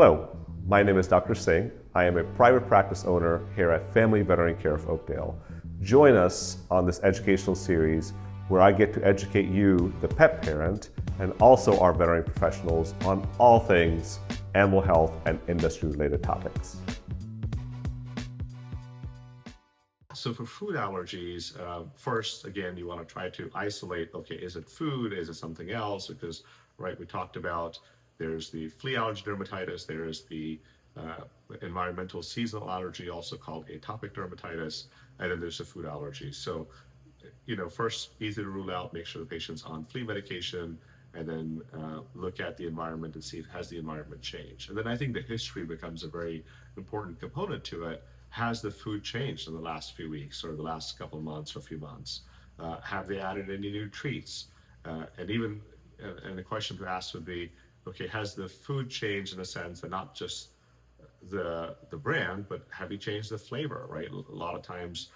Hello, my name is Dr. Singh. I am a private practice owner here at Family Veterinary Care of Oakdale. Join us on this educational series where I get to educate you, the pet parent, and also our veterinary professionals on all things animal health and industry-related topics. So for food allergies, first, again, you want to try to isolate, okay, is it food? Is it something else? Because, right, we talked about there's the flea allergy dermatitis, there's the environmental seasonal allergy, also called atopic dermatitis, and then there's the food allergy. So, first, easy to rule out, make sure the patient's on flea medication, and then look at the environment and see if has the environment changed. And then I think the history becomes a very important component to it. Has the food changed in the last few weeks or the last couple of months or few months? Have they added any new treats? And the question to ask would be, okay, has the food changed in a sense that not just the brand, but have you changed the flavor, right? A lot of times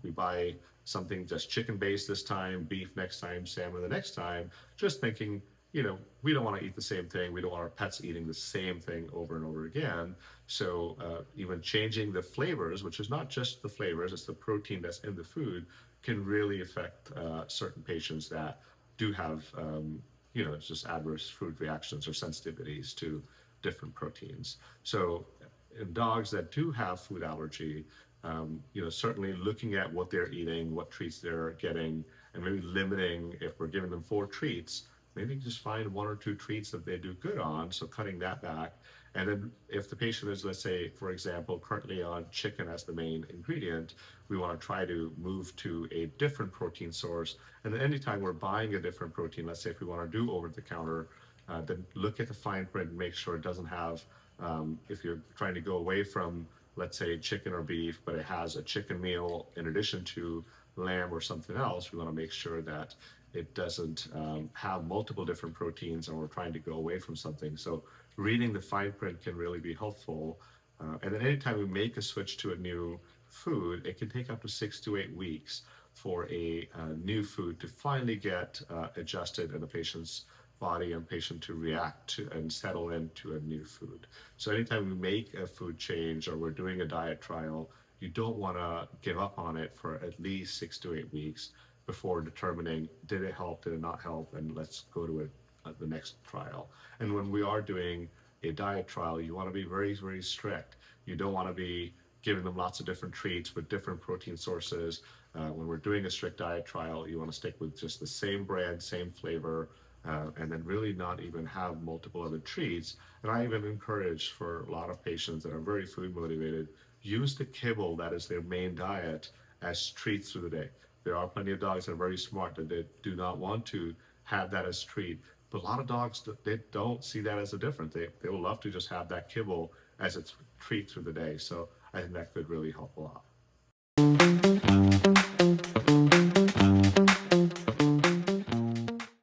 we buy something just chicken based this time, beef next time, salmon the next time, just thinking, we don't want to eat the same thing. We don't want our pets eating the same thing over and over again. So even changing the flavors, which is not just the flavors, it's the protein that's in the food, can really affect certain patients that do have, just adverse food reactions or sensitivities to different proteins. So in dogs that do have food allergy, certainly looking at what they're eating, what treats they're getting, and maybe limiting, if we're giving them 4 treats, maybe just find 1 or 2 treats that they do good on, so cutting that back. And then if the patient is, let's say, for example, currently on chicken as the main ingredient, we want to try to move to a different protein source. And then anytime we're buying a different protein, let's say if we want to do over-the-counter, then look at the fine print and make sure it doesn't have, if you're trying to go away from, let's say, chicken or beef, but it has a chicken meal in addition to lamb or something else, we want to make sure that it doesn't have multiple different proteins and we're trying to go away from something. So reading the fine print can really be helpful. And then anytime we make a switch to a new food, it can take up to 6 to 8 weeks for a new food to finally get adjusted in the patient's body and patient to react to and settle into a new food. So anytime we make a food change or we're doing a diet trial, you don't want to give up on it for at least 6 to 8 weeks before determining, did it help, did it not help, and let's go to the next trial. And when we are doing a diet trial, you want to be very, very strict. You don't want to be giving them lots of different treats with different protein sources. When we're doing a strict diet trial, you want to stick with just the same brand, same flavor, and then really not even have multiple other treats. And I even encourage for a lot of patients that are very food motivated, use the kibble that is their main diet as treats through the day. There are plenty of dogs that are very smart that they do not want to have that as treat. But a lot of dogs, they don't see that as a difference. They will love to just have that kibble as a treat through the day. So I think that could really help a lot.